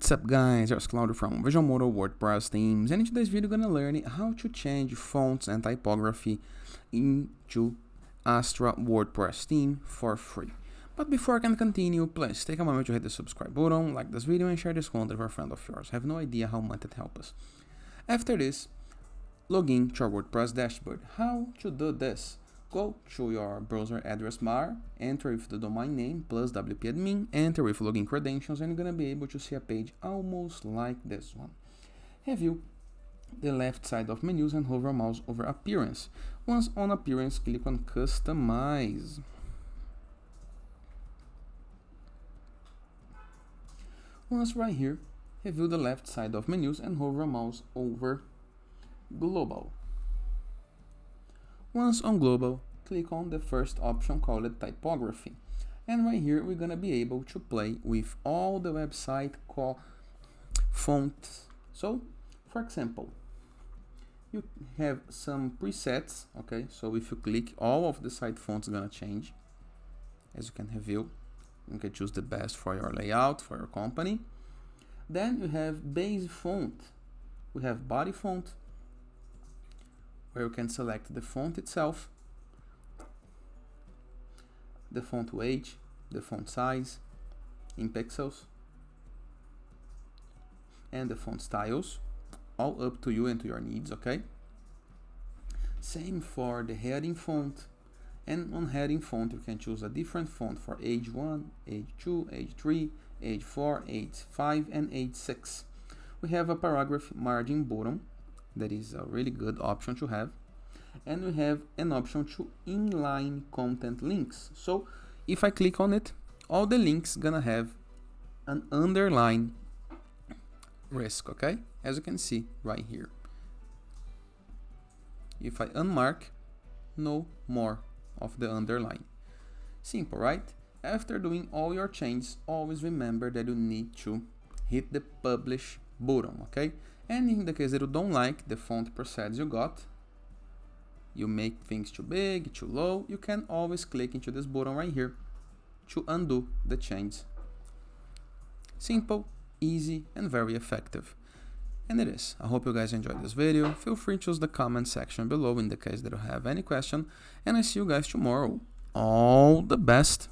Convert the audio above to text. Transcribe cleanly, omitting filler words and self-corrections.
What's up guys, here's Claudio from Visual Modo WordPress themes, and in today's video we're gonna learn how to change fonts and typography into Astra WordPress theme for free. But before I can continue, please take a moment to hit the subscribe button, like this video and share this content with a friend of yours. I have no idea how much it helps us. After this, log in to our WordPress dashboard. How to do this? Go to your browser address bar, enter with the domain name plus wp-admin, enter with login credentials, and you're going to be able to see a page almost like this one. Review the left side of menus and hover mouse over appearance. Once on appearance, click on customize. Once right here, review the left side of menus and hover mouse over global. Once on global, click on the first option called typography. And right here, we're gonna be able to play with all the website core fonts. So, for example, you have some presets, okay? So if you click, all of the site fonts gonna change. As you can review, you can choose the best for your layout, for your company. Then you have base font. We have body font, where you can select the font itself, the font weight, the font size in pixels, and the font styles, all up to you and to your needs, okay? Same for the heading font, and on heading font you can choose a different font for age 1, age 2, age 3, age 4, age 5, and age 6. We have a paragraph margin bottom. That is a really good option to have. And we have an option to inline content links. So if I click on it, all the links gonna have an underline risk, okay? As you can see right here. If I unmark, no more of the underline. Simple, right? After doing all your changes, always remember that you need to hit the publish button, okay? And in the case that you don't like the font presets you got, you make things too big, too low, you can always click into this button right here to undo the change. Simple, easy, and very effective. And it is. I hope you guys enjoyed this video. Feel free to use the comment section below in the case that you have any question, and I see you guys tomorrow. All the best!